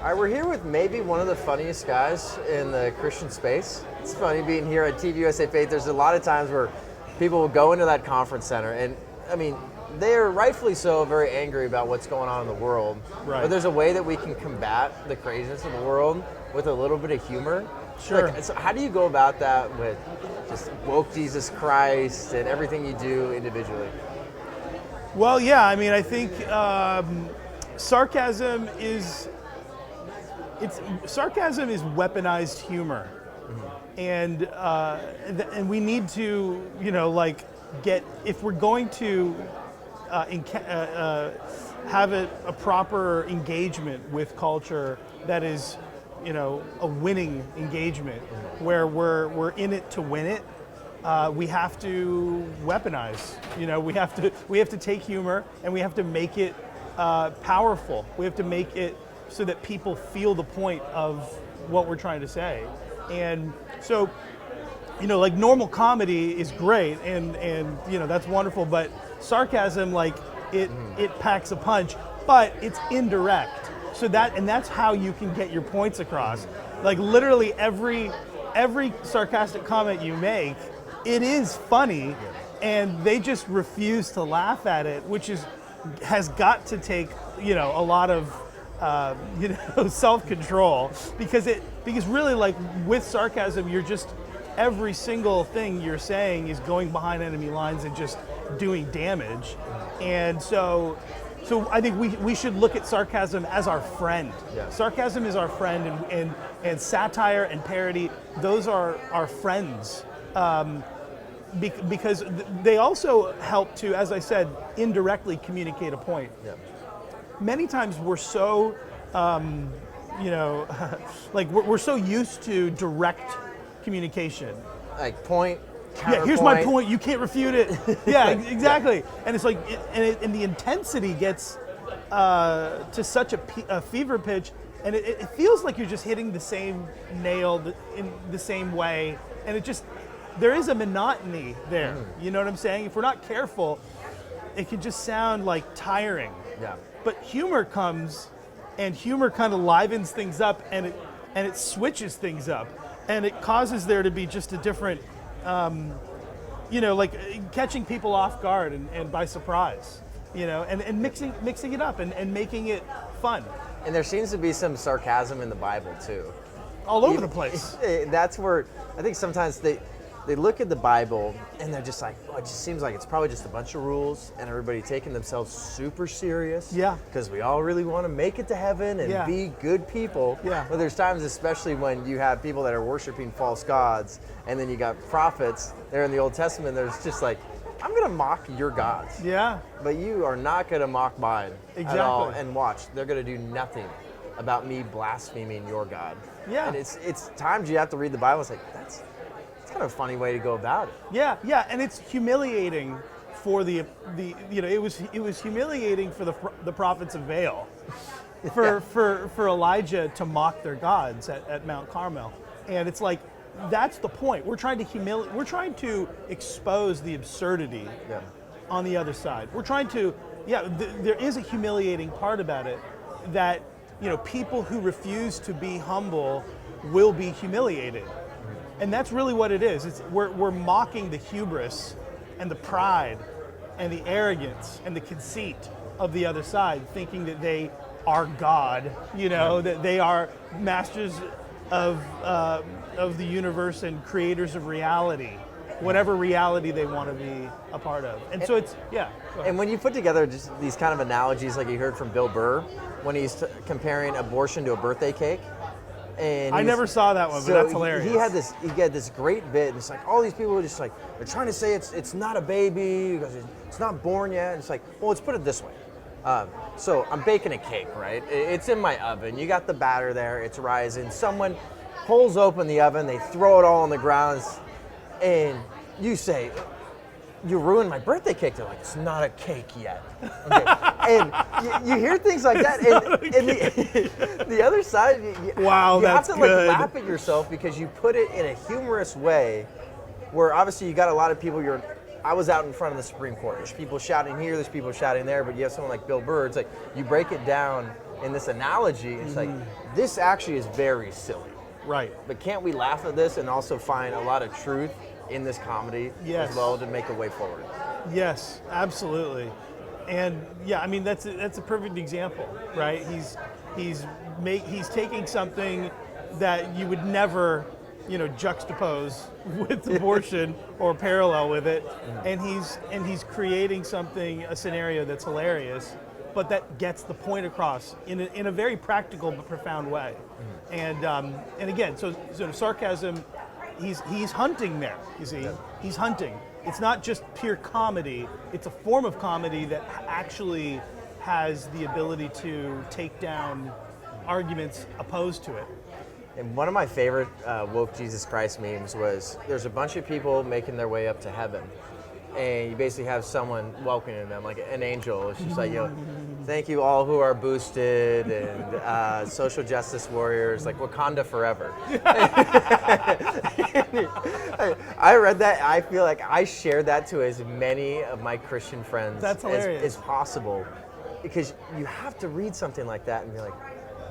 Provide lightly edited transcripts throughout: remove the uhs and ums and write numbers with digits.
All right, we're here with maybe one of the funniest guys in the Christian space. It's funny being here at TPUSA Faith. There's a lot of times where people will go into that conference center, and I mean, they are rightfully so very angry about what's going on in the world. Right. But there's a way that we can combat the craziness of the world with a little bit of humor. Sure. Like, so how do you go about that with just woke Jesus Christ and everything you do individually? Well, yeah, I mean, I think sarcasm is weaponized humor, and we need to, if we're going to have a proper engagement with culture that is, a winning engagement where we're in it to win it. We have to weaponize. We have to take humor and we have to make it powerful. We have to make it so that people feel the point of what we're trying to say. And so, like normal comedy is great and that's wonderful, but sarcasm, it packs a punch, but it's indirect. So that's how you can get your points across. Like literally every sarcastic comment you make, it is funny, and they just refuse to laugh at it, which has got to take a lot of self-control, because really, like, with sarcasm, you're just, every single thing you're saying is going behind enemy lines and just doing damage. And so I think we should look at sarcasm as our friend. Yeah. Sarcasm is our friend, and satire and parody, those are our friends. Because they also help to, as I said, indirectly communicate a point. Yeah. Many times we're so, we're so used to direct communication. Like point, Yeah, here's my point. You can't refute it. Yeah, exactly. Yeah. And it's like, and the intensity gets to such a fever pitch, and it feels like you're just hitting the same nail in the same way, and it just, there is a monotony there. You know what I'm saying? If we're not careful, it can just sound like tiring. Yeah. But humor comes, and humor kind of livens things up, and it switches things up, and it causes there to be just a different, like catching people off guard and by surprise, and mixing it up and making it fun. And there seems to be some sarcasm in the Bible too. All over the place. That's where I think sometimes they look at the Bible and they're just like, oh, it just seems like it's probably just a bunch of rules and everybody taking themselves super serious. Yeah. Because we all really want to make it to heaven and be good people. Yeah. But there's times, especially when you have people that are worshiping false gods, and then you got prophets there in the Old Testament, there's just like, I'm going to mock your gods. Yeah. But you are not going to mock mine Exactly. at all. And watch, they're going to do nothing about me blaspheming your God. Yeah. And it's times you have to read the Bible and say, that's kind of a funny way to go about it. Yeah, and it's humiliating for it was humiliating for the prophets of Baal, for Elijah to mock their gods at Mount Carmel, and it's like, that's the point. We're trying to expose the absurdity on the other side. We're trying to, there is a humiliating part about it, that people who refuse to be humble will be humiliated. And that's really what it is. We're mocking the hubris and the pride and the arrogance and the conceit of the other side, thinking that they are God, that they are masters of the universe and creators of reality, whatever reality they want to be a part of. And so it's, And when you put together just these kind of analogies, like you heard from Bill Burr, when he's comparing abortion to a birthday cake, and I never saw that one, but so that's hilarious. He had this great bit, and it's like all these people are just like, they're trying to say it's not a baby because it's not born yet. And it's like, well, let's put it this way. So I'm baking a cake, right? It's in my oven. You got the batter there. It's rising. Someone pulls open the oven. They throw it all on the ground, and you say, you ruined my birthday cake. They're like, it's not a cake yet. Okay. And you hear things like that, and the other side, you have to laugh at yourself because you put it in a humorous way, where obviously you got a lot of people you're I was out in front of the Supreme Court. There's people shouting here, there's people shouting there, but you have someone like Bill Burr. It's like you break it down in this analogy. It's like this actually is very silly. Right. But can't we laugh at this and also find a lot of truth in this comedy as well to make a way forward? Yes, absolutely. And yeah, I mean that's a perfect example, right? He's taking something that you would never, juxtapose with abortion or parallel with it, and he's creating a scenario that's hilarious, but that gets the point across in a very practical but profound way. And again, so sarcasm, he's hunting there. You see, he's hunting. It's not just pure comedy. It's a form of comedy that actually has the ability to take down arguments opposed to it. And one of my favorite woke Jesus Christ memes was there's a bunch of people making their way up to heaven, and you basically have someone welcoming them, like an angel. It's just like, thank you all who are boosted and social justice warriors, like Wakanda forever. I read that. I feel like I shared that to as many of my Christian friends as possible, because you have to read something like that and be like,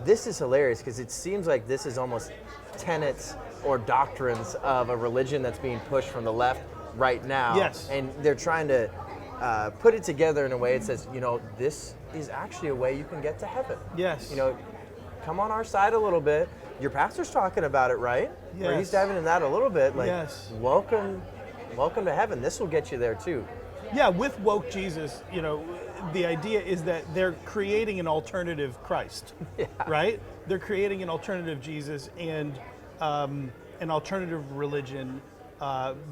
this is hilarious, because it seems like this is almost tenets or doctrines of a religion that's being pushed from the left right now. Yes. And they're trying to put it together in a way that says, this is actually a way you can get to heaven. Yes. Come on our side a little bit. Your pastor's talking about it, right? Yes. Or he's diving in that a little bit. Like, yes. Welcome to heaven. This will get you there too. Yeah, with woke Jesus, the idea is that they're creating an alternative Christ, right? They're creating an alternative Jesus and an alternative religion,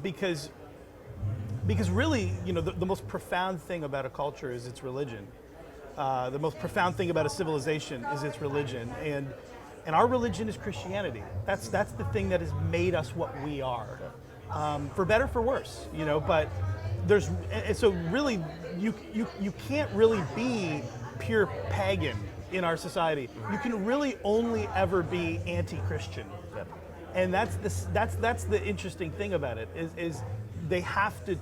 because really, the most profound thing about a culture is its religion. The most profound thing about a civilization is its religion, and our religion is Christianity. That's the thing that has made us what we are, for better, for worse, But so really, you can't really be pure pagan in our society. You can really only ever be anti-Christian, and that's the interesting thing about it is they have to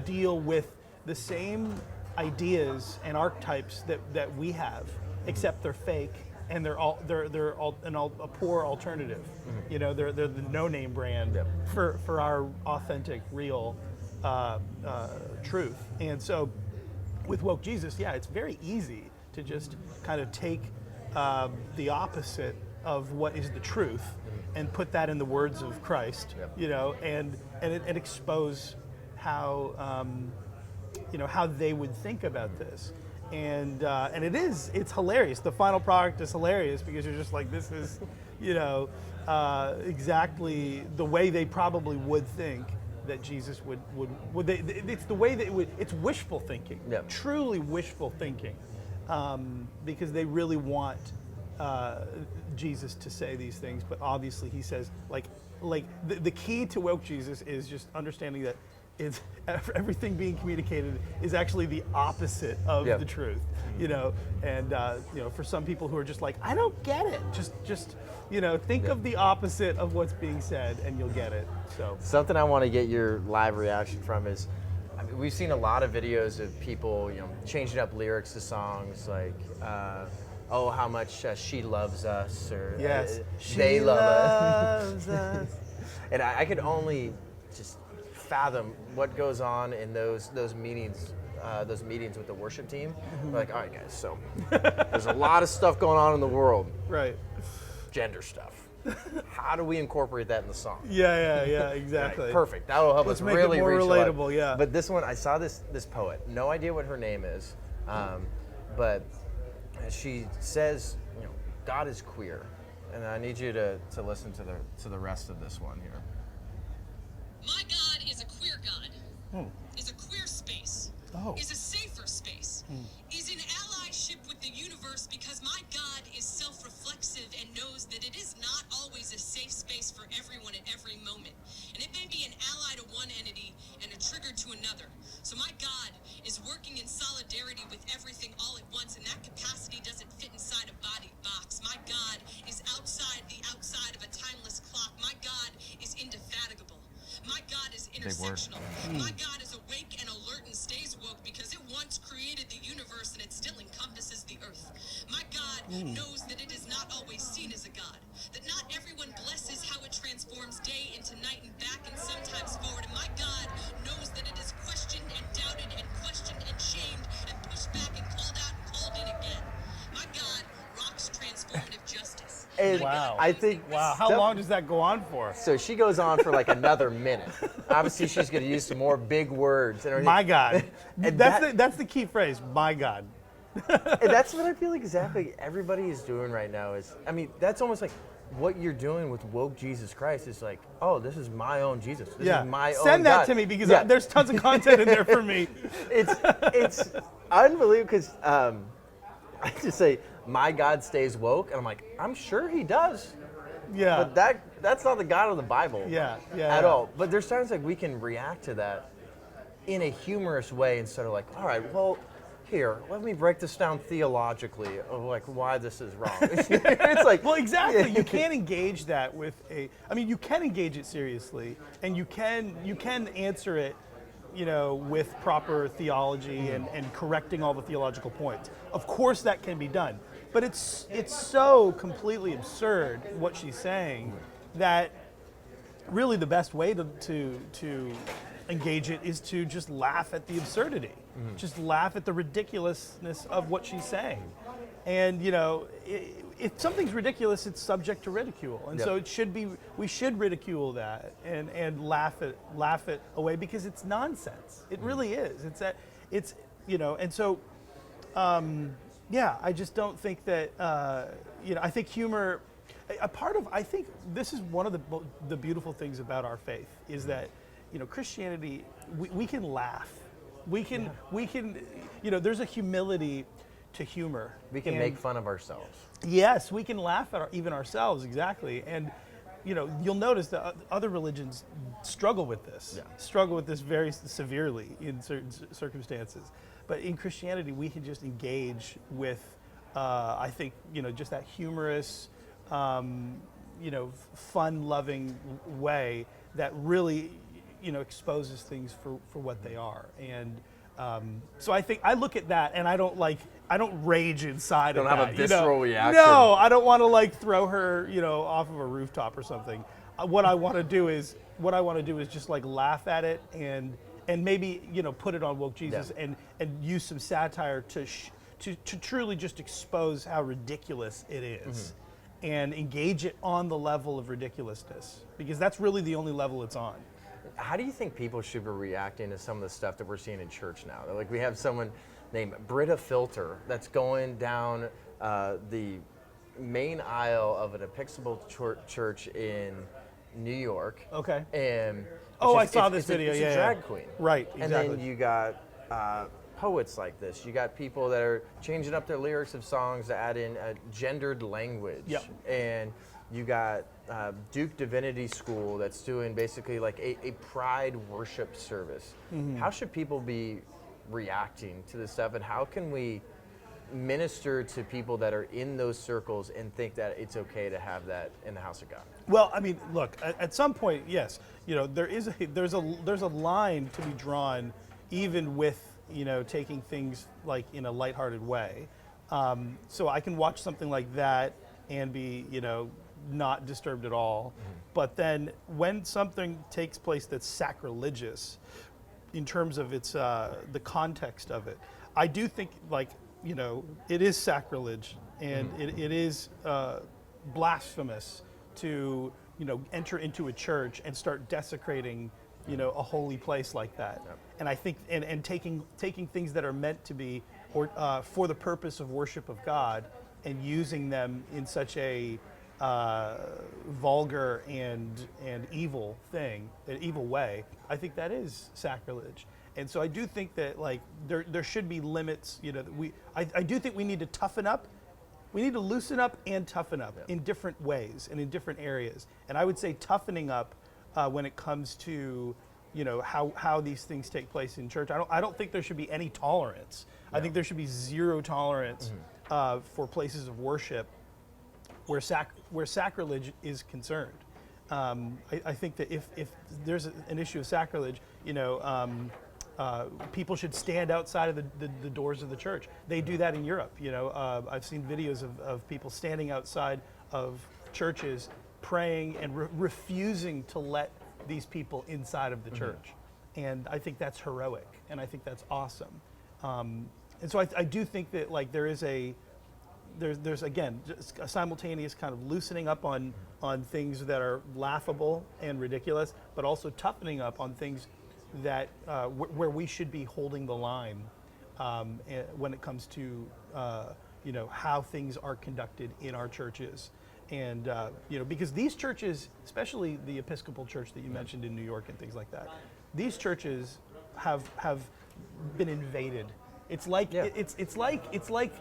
deal with the same ideas and archetypes that we have, except they're fake and they're a poor alternative. They're the no-name brand for our authentic, real truth. And so with woke Jesus, it's very easy to just kind of take the opposite of what is the truth and put that in the words of Christ, and expose how how they would think about this. And it's hilarious. The final product is hilarious because you're just like, this is exactly the way they probably would think that Jesus would it's the way that it's wishful thinking, truly wishful thinking, because they really want Jesus to say these things, but obviously he says the key to woke Jesus is just understanding that everything being communicated is actually the opposite of the truth, and for some people who are just like, I don't get it, just think of the opposite of what's being said and you'll get it. So something I want to get your live reaction from is, we've seen a lot of videos of people, changing up lyrics to songs like, oh, how much she loves us, or they love us. And I could only just fathom what goes on in those meetings with the worship team. We're like, all right, guys, so there's a lot of stuff going on in the world. Right. Gender stuff. How do we incorporate that in the song? Yeah, exactly. Right, perfect. That will help us make really it more reach relatable. Yeah. But this one, I saw this poet. No idea what her name is, but she says, God is queer, and I need you to listen to the rest of this one here. My God is a queer God. Is a queer space. Is a safer space. Is in allyship with the universe, because my God is self-reflexive and knows that it is not always a safe space for everyone at every moment. And it may be an ally to one entity and a trigger to another. So my God is working in solidarity with everything all at once, and that capacity doesn't fit inside a body box. My God is outside the outside of a timeless clock. My God is indefatigable. My God is Big word. intersectional. My God is awake and alert and stays woke because it once created the universe and it still encompasses the earth. My God knows that it is not always seen as a God, that not everyone blesses how it transforms day into night and back and sometimes forward. And my God knows that it is questioned and doubted and questioned and shamed and pushed back and called out and called in again. My God rocks transformative justice. And Wow. I think How long does that go on for? So she goes on for like another minute. Obviously, she's going to use some more big words and everything. My God. And That's the key phrase. My God. And that's what I feel like exactly everybody is doing right now. Is, I mean, that's almost like what you're doing with woke Jesus Christ is like, oh, this is my own Jesus. This is my own Send that God. to me because Yeah. there's tons of content in there for me. It's unbelievable because I just say my God stays woke, and I'm like, I'm sure he does, Yeah. but that's not the God of the Bible, at all. But there's times like we can react to that in a humorous way instead of like, all right, well, here, let me break this down theologically of like why this is wrong. It's like, Well, exactly. You can't engage that with you can engage it seriously, and you can answer it, with proper theology and correcting all the theological points. Of course, that can be done, but it's so completely absurd what she's saying that really the best way to engage it is to just laugh at the absurdity, just laugh at the ridiculousness of what she's saying. And if something's ridiculous, it's subject to ridicule, and so we should ridicule that and laugh it away because it's nonsense. It really is. And so I just don't think that I think humor. I think this is one of the beautiful things about our faith is that Christianity, we can laugh, we can there's a humility to humor. we can make fun of ourselves. Yes, we can laugh at even ourselves, exactly. And you'll notice that other religions struggle with this, very severely in certain circumstances. But in Christianity, we can just engage with, I think, just that humorous, fun-loving way that really, exposes things for what they are. And so I think I look at that and I don't rage inside. Don't of have that, a visceral reaction. No, I don't want to throw her, off of a rooftop or something. What I want to do is just laugh at it and maybe put it on woke Jesus and use some satire to truly just expose how ridiculous it is and engage it on the level of ridiculousness, because that's really the only level it's on. How do you think people should be reacting to some of the stuff that we're seeing in church now? Like we have someone named Britta Filter that's going down the main aisle of an Episcopal church in New York. Okay. And I saw this video. It's a drag queen. Right. Exactly. And then you got poets like this. You got people that are changing up their lyrics of songs to add in gendered language. Yep. And you got Duke Divinity School that's doing basically like a pride worship service. How should people be reacting to this stuff, and how can we minister to people that are in those circles and think that it's okay to have that in the house of God? Well, I mean, look, at some point, yes, there's a line to be drawn, even with taking things in a lighthearted way. So I can watch something like that and be not disturbed at all. But then when something takes place that's sacrilegious in terms of its the context of it, I do think it is sacrilege and it is blasphemous to enter into a church and start desecrating a holy place like that. And I think and taking things that are meant to be or for the purpose of worship of God and using them in such a vulgar and evil thing, an evil way, I think that is sacrilege. And so I do think that there should be limits. I do think we need to toughen up. We need to loosen up and toughen up in different ways and in different areas. And I would say toughening up when it comes to how these things take place in church. I don't think there should be any tolerance. I think there should be zero tolerance for places of worship where sacrilege is concerned. I think that if there's an issue of sacrilege, people should stand outside of the doors of the church. They do that in Europe. I've seen videos of people standing outside of churches praying and refusing to let these people inside of the church. And I think that's heroic, and I think that's awesome. And so I do think that like there's again just a simultaneous kind of loosening up on things that are laughable and ridiculous, but also toughening up on things that where we should be holding the line when it comes to how things are conducted in our churches. And because these churches, especially the Episcopal Church that you mentioned in New York and things like that, these churches have been invaded. It's like it's like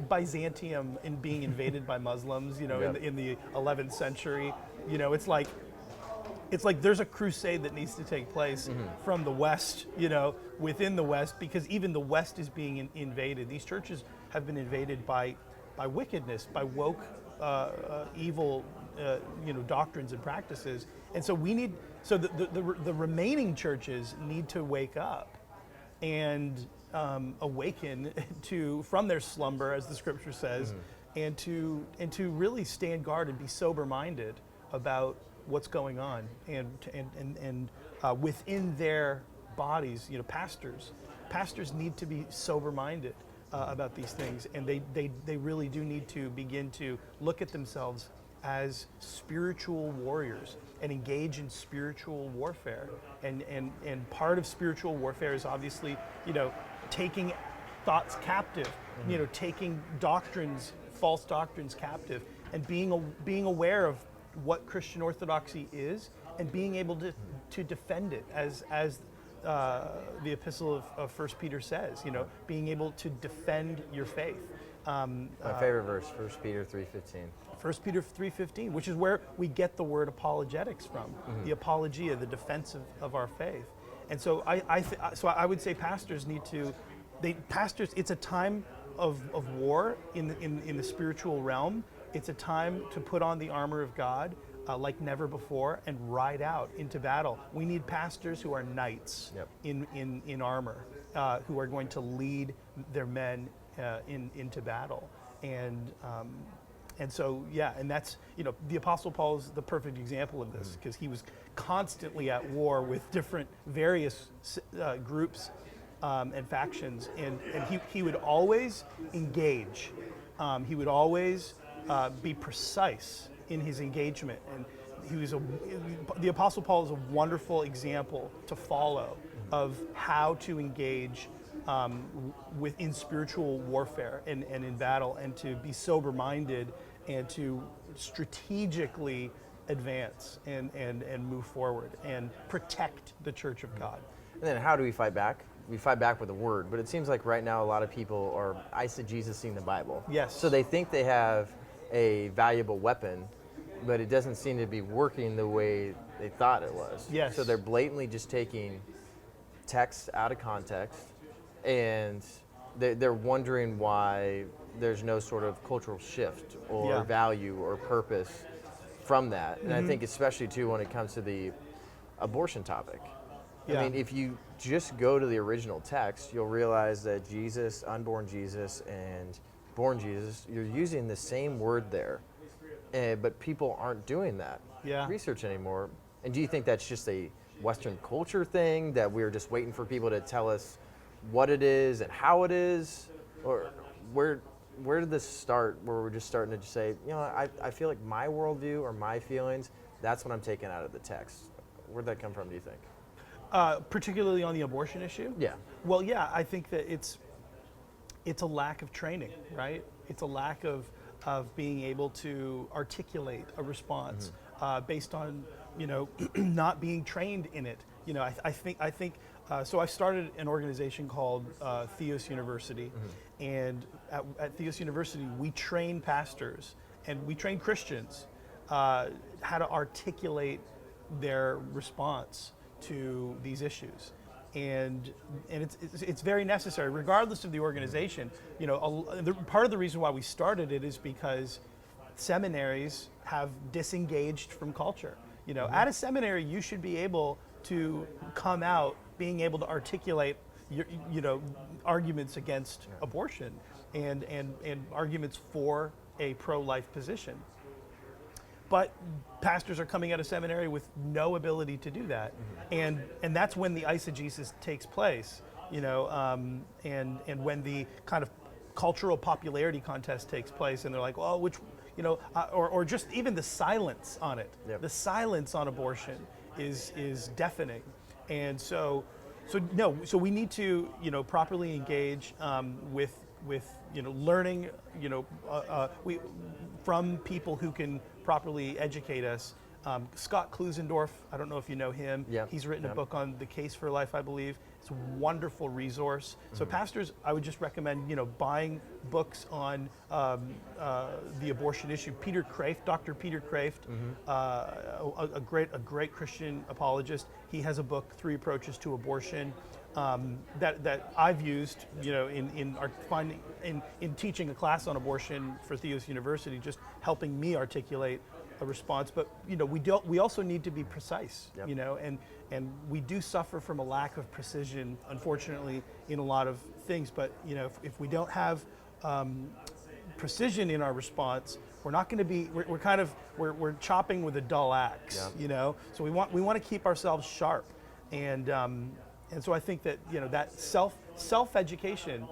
Byzantium in being invaded by Muslims. In the 11th century. It's like there's a crusade that needs to take place from the West. Within the West, because even the West is being invaded. These churches have been invaded by wickedness, by woke, evil, doctrines and practices, and so the remaining churches need to wake up and awaken from their slumber, as the Scripture says, and to really stand guard and be sober-minded about what's going on, and within their bodies, pastors need to be sober-minded about these things, and they really do need to begin to look at themselves as spiritual warriors and engage in spiritual warfare. And part of spiritual warfare is obviously, taking thoughts captive, taking false doctrines captive, and being aware of what Christian orthodoxy is, and being able to defend it, as the epistle of 1 Peter says, being able to defend your faith. My favorite verse, 1 Peter 3:15. 1 Peter 3:15, which is where we get the word apologetics from, the apologia, the defense of our faith. And so I would say pastors need to, it's a time of war in the spiritual realm. It's a time to put on the armor of God like never before and ride out into battle. We need pastors who are knights in armor, who are going to lead their men into battle. And so, and that's, the Apostle Paul is the perfect example of this, because he was constantly at war with various groups and factions, and he would always engage. He would always be precise in his engagement, and the Apostle Paul is a wonderful example to follow of how to engage in spiritual warfare and in battle, and to be sober-minded and to strategically advance and move forward and protect the Church of God. And then how do we fight back? We fight back with the word, but it seems like right now a lot of people are eisegesing the Bible. Yes. So they think they have a valuable weapon, but it doesn't seem to be working the way they thought it was. Yes. So they're blatantly just taking text out of context, and they're wondering why there's no sort of cultural shift or value or purpose from that. And I think especially too when it comes to the abortion topic. I mean, if you just go to the original text, you'll realize that Jesus, unborn Jesus, and born Jesus, you're using the same word there, but people aren't doing that research anymore. And do you think that's just a Western culture thing, that we're just waiting for people to tell us what it is and how it is? Or where did this start, where we're just starting to just say, I feel like my worldview or my feelings, that's what I'm taking out of the text? Where'd that come from, do you think? Particularly on the abortion issue? Yeah. Well, I think that it's a lack of training, right? It's a lack of being able to articulate a response based on, not being trained in it. I think so I started an organization called Theos University, and at Theos University we train pastors and we train Christians how to articulate their response to these issues, and it's very necessary, regardless of the organization. Part of the reason why we started it is because seminaries have disengaged from culture. At a seminary, you should be able to come out being able to articulate arguments against abortion and arguments for a pro-life position. But pastors are coming out of seminary with no ability to do that, and that's when the eisegesis takes place, and when the kind of cultural popularity contest takes place, and they're like, well, or just even the silence on it. Yep. The silence on abortion is deafening, and so we need to properly engage with learning from people who can properly educate us. Scott Klusendorf, I don't know if you know him. Yep. He's written a book on the case for life, I believe. It's a wonderful resource. So pastors, I would just recommend buying books on the abortion issue. Dr. Peter Kraft, a great Christian apologist. He has a book, 3 Approaches to Abortion, that I've used, in teaching a class on abortion for Theos University, just helping me articulate a response. But we also need to be precise. Yep. And we do suffer from a lack of precision, unfortunately, in a lot of things. But if we don't have precision in our response, we're not going to be. We're chopping with a dull axe. Yeah. So we want to keep ourselves sharp, and so I think that that self education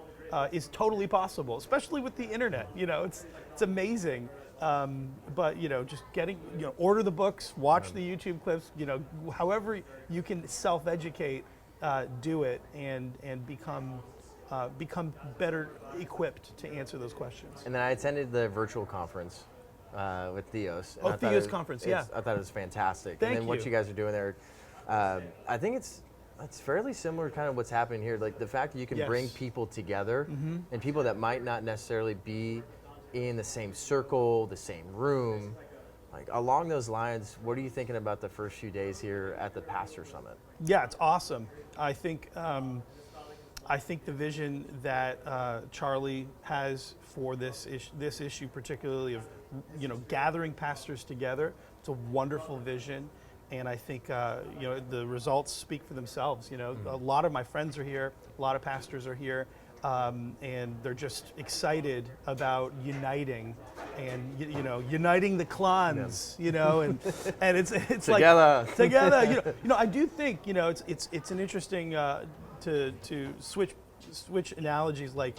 is totally possible, especially with the internet. It's amazing. But just getting, order the books, watch the YouTube clips, however you can self-educate, do it, and become better equipped to answer those questions. And then I attended the virtual conference with Theos. And Theos conference, yeah. I thought it was fantastic. Thank and then you. what you guys are doing there, I think it's fairly similar to kind of what's happening here. Like the fact that you can bring people together and people that might not necessarily be in the same circle, the same room. Like along those lines, what are you thinking about the first few days here at the Pastor Summit? Yeah, it's awesome. I think the vision that Charlie has for this issue, particularly of gathering pastors together, it's a wonderful vision, and I think the results speak for themselves. A lot of my friends are here, a lot of pastors are here. And they're just excited about uniting and uniting the clans, and it's together. Like together. I do think it's an interesting to switch analogies. Like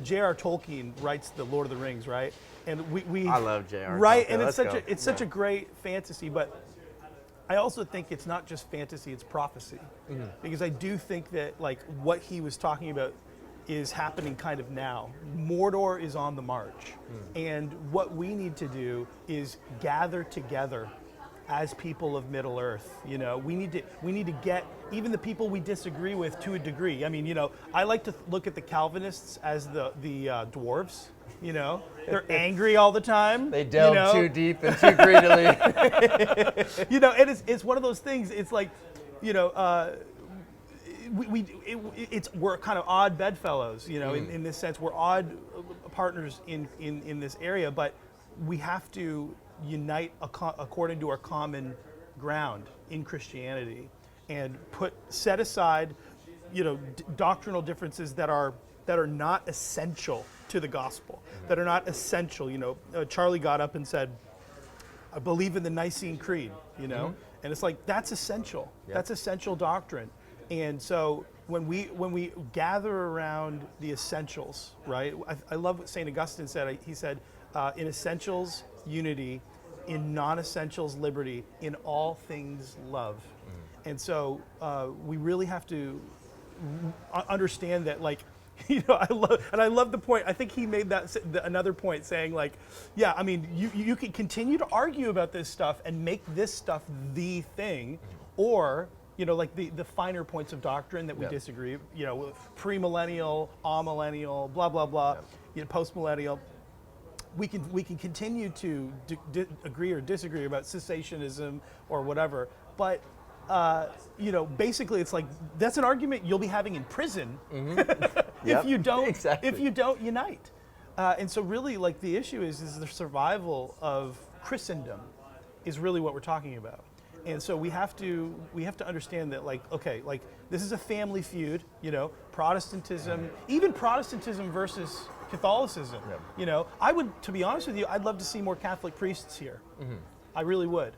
J.R. Tolkien writes the Lord of the Rings, right? And I love J.R. right, Tolkien. and it's such a great fantasy, but I also think it's not just fantasy; it's prophecy, because I do think that like what he was talking about is happening kind of now. Mordor is on the march. And what we need to do is gather together as people of Middle Earth. We need to get even the people we disagree with to a degree. I mean, I like to look at the Calvinists as the dwarves. They're angry all the time. They delve too deep and too greedily. And it's one of those things. It's like, we're kind of odd bedfellows, in this sense. We're odd partners in this area, but we have to unite according to our common ground in Christianity, and set aside, doctrinal differences that are not essential to the gospel, that are not essential. Charlie got up and said, "I believe in the Nicene Creed," and it's like that's essential. Yep. That's essential doctrine. And so when we gather around the essentials, right? I love what St. Augustine said. He said, in essentials, unity; in non-essentials, liberty; in all things, love. And so we really have to understand that, like, I love the point. I think he made another point saying, like, yeah, I mean, you can continue to argue about this stuff and make this stuff the thing, or like the finer points of doctrine that we disagree, premillennial, amillennial, blah, blah, blah, postmillennial. We can continue to agree or disagree about cessationism or whatever, but basically it's like that's an argument you'll be having in prison if you don't unite. And so really, like, the issue is the survival of Christendom. is really what we're talking about. And so we have to understand that, like, okay, like this is a family feud, you know, Protestantism, even Protestantism versus Catholicism. Yep. You know, to be honest with you, I'd love to see more Catholic priests here. I really would.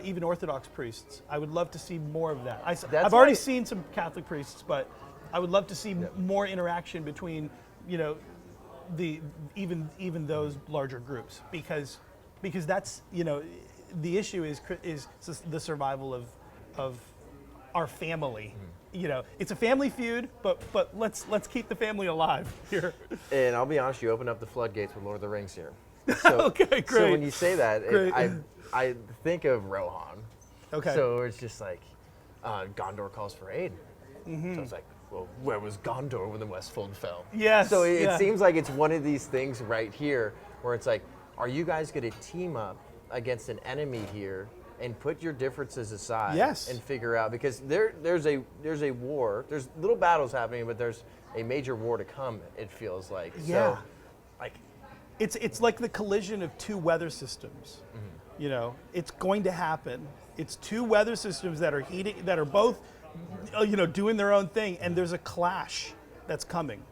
Even Orthodox priests. I would love to see more of that. I've already seen some Catholic priests, but I would love to see more interaction between, you know, even those larger groups, because that's, you know, the issue is the survival of our family. You know, it's a family feud, but let's keep the family alive here. And I'll be honest, you opened up the floodgates with Lord of the Rings here. So, okay, great. So when you say that, I think of Rohan. Okay. So it's just like Gondor calls for aid. So it's like, well, where was Gondor when the Westfold fell? Yes. So it seems like it's one of these things right here where it's like, are you guys going to team up against an enemy here and put your differences aside and figure out, because there's a war, there's little battles happening, but there's a major war to come, it feels like. Yeah. So, like, it's like the collision of two weather systems. You know, it's going to happen. It's two weather systems that are both, you know, doing their own thing, and there's a clash that's coming,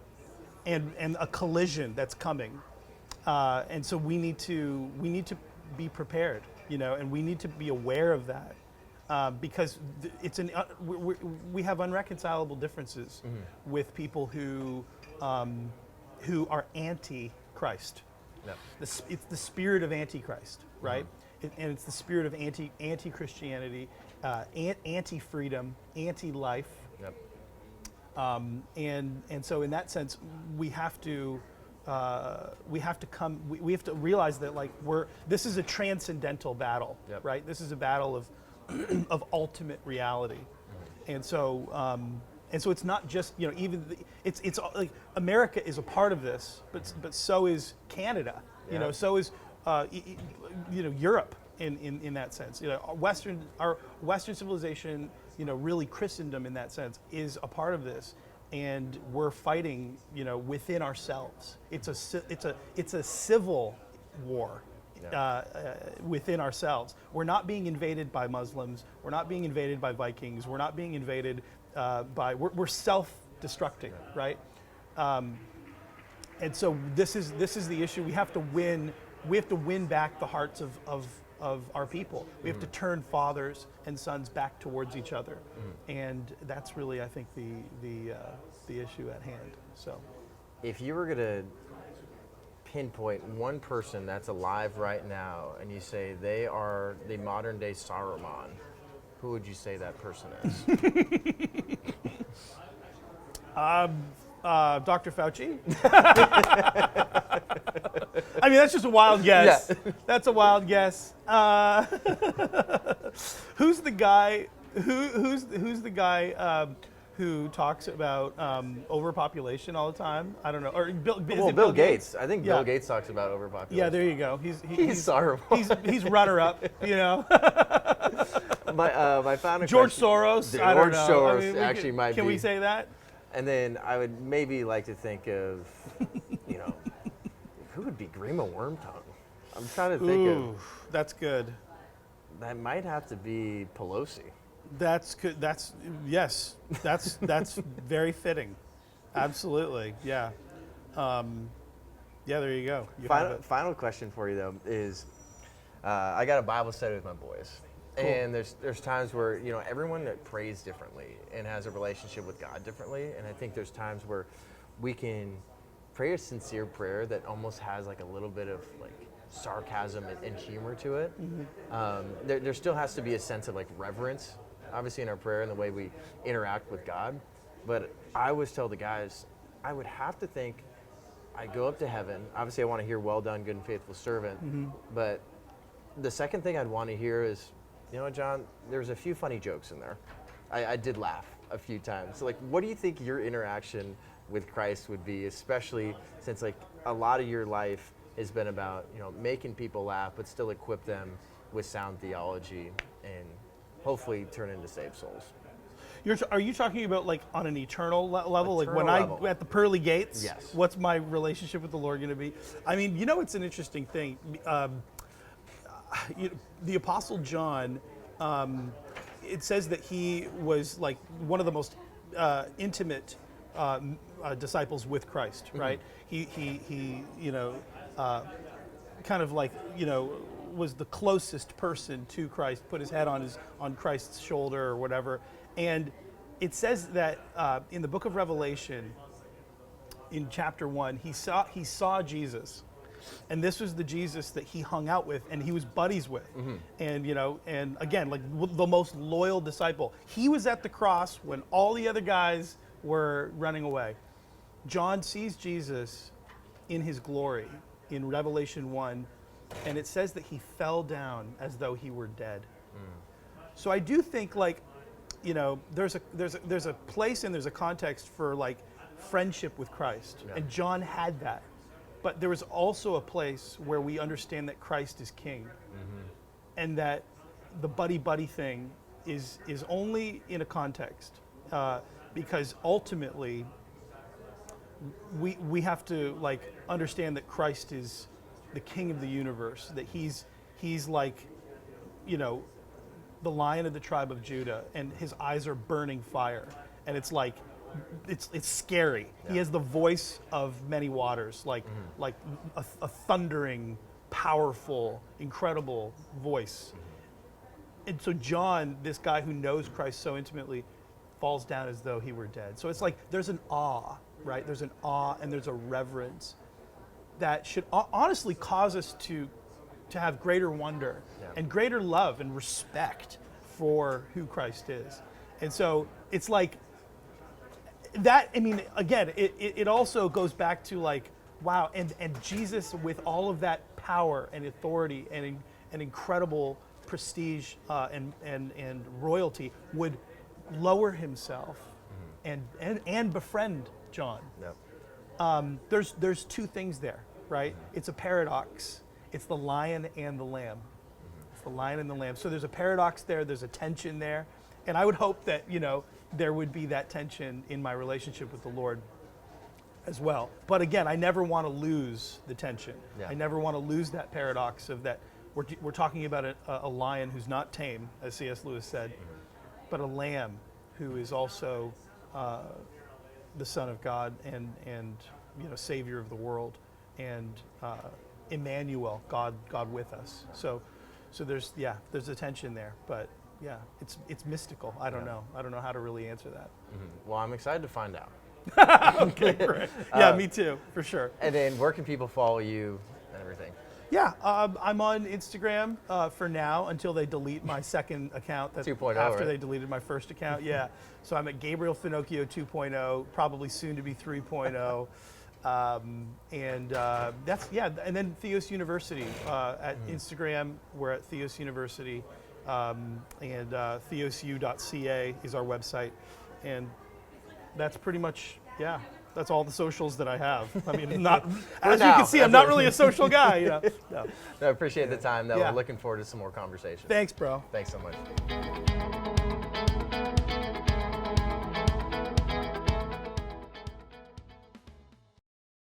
and a collision that's coming, and so we need to be prepared, you know, and we need to be aware of that, because we have unreconcilable differences with people who are anti-Christ. Yep. It's the spirit of antichrist, right? And it's the spirit of anti-Christianity, anti-freedom, anti-life. Yep. And so in that sense, we have to realize that, like, this is a transcendental battle, right? This is a battle of ultimate reality, and so it's not just, you know, it's like America is a part of this, but so is Canada, you know, so is you know, Europe in that sense. You know, our Western civilization, you know, really Christendom in that sense is a part of this. And we're fighting, you know, within ourselves. It's a civil war within ourselves. We're not being invaded by Muslims. We're not being invaded by Vikings. We're not being invaded we're self-destructing, right? And so this is the issue. We have to win. We have to win back the hearts of our people. We have to turn fathers and sons back towards each other, and that's really, I think, the issue at hand. So, if you were gonna pinpoint one person that's alive right now, and you say they are the modern day Saruman, who would you say that person is? Dr. Fauci. I mean, that's just a wild guess. Yeah. That's a wild guess. Who's the guy? Who's the guy who talks about overpopulation all the time? I don't know. Or Bill Gates. I think Bill Gates talks about overpopulation. Yeah, there you go. He's Saruman. He's runner up. You know. My final George question, Soros. I don't know. Soros I mean, actually might be. Can we say that? And then I would maybe like to think of, you know, who would be Grima Wormtongue? I'm trying to think of. That's good. That might have to be Pelosi. That's good. Yes. That's very fitting. Absolutely. Yeah. Yeah. There you go. Final question for you though is, I got a Bible study with my boys. Cool. And there's times where, you know, everyone that prays differently and has a relationship with God differently, and I think there's times where we can pray a sincere prayer that almost has like a little bit of like sarcasm and humor to it. There still has to be a sense of like reverence, obviously, in our prayer and the way we interact with God. But I always tell the guys, I would have to think, I go up to heaven. Obviously, I want to hear, "Well done, good and faithful servant." But the second thing I'd want to hear is, you know, John, there's a few funny jokes in there. I did laugh a few times. So, like, what do you think your interaction with Christ would be, especially since, like, a lot of your life has been about, you know, making people laugh, but still equip them with sound theology and hopefully turn into saved souls? Are you talking about like on an eternal level? Like when level. I at the pearly gates? Yes. What's my relationship with the Lord going to be? I mean, you know, it's an interesting thing. the Apostle John, it says that he was like one of the most intimate disciples with Christ, right? He kind of like, was the closest person to Christ, put his head on Christ's shoulder or whatever. And it says that in the book of Revelation, in chapter 1, he saw Jesus. And this was the Jesus that he hung out with and he was buddies with. And, and again, like the most loyal disciple. He was at the cross when all the other guys were running away. John sees Jesus in his glory in Revelation 1, and it says that he fell down as though he were dead. So I do think, like, there's a place and there's a context for like friendship with Christ. And John had that. But there is also a place where we understand that Christ is king, and that the buddy thing is only in a context, because ultimately we have to like understand that Christ is the king of the universe, that he's like, the Lion of the tribe of Judah, and his eyes are burning fire, and it's like, it's scary. He has the voice of many waters, like a thundering, powerful, incredible voice. And so John, this guy who knows Christ so intimately, falls down as though he were dead. So it's like there's an awe, right? There's an awe and there's a reverence that should honestly cause us to have greater wonder and greater love and respect for who Christ is. And so it's like, that, I mean, again, it also goes back to like, wow, and Jesus with all of that power and authority and incredible prestige and royalty would lower himself and befriend John. There's two things there, right? It's a paradox. It's the lion and the lamb. It's the lion and the lamb. So there's a paradox there. There's a tension there. And I would hope that, there would be that tension in my relationship with the Lord as well. But again, I never want to lose the tension. I never want to lose that paradox of that we're talking about a lion who's not tame, as C.S. Lewis said, but a lamb who is also the Son of God and Savior of the world, and Emmanuel, God with us. So there's a tension there, but yeah, it's mystical. I don't know. I don't know how to really answer that. Well, I'm excited to find out. Okay, great. Yeah, me too, for sure. And then where can people follow you and everything? Yeah, I'm on Instagram for now until they delete my second account. That's 2.0, after right? they deleted my first account. Yeah, so I'm at Gabriel Finochio 2.0, probably soon to be 3.0. And then Theos University at Instagram. We're at Theos University. And theosu.ca is our website, and that's pretty much, that's all the socials that I have. I mean, as you can see, I'm not really a social guy. No. I appreciate the time, though. We're looking forward to some more conversations. Thanks, bro. Thanks so much.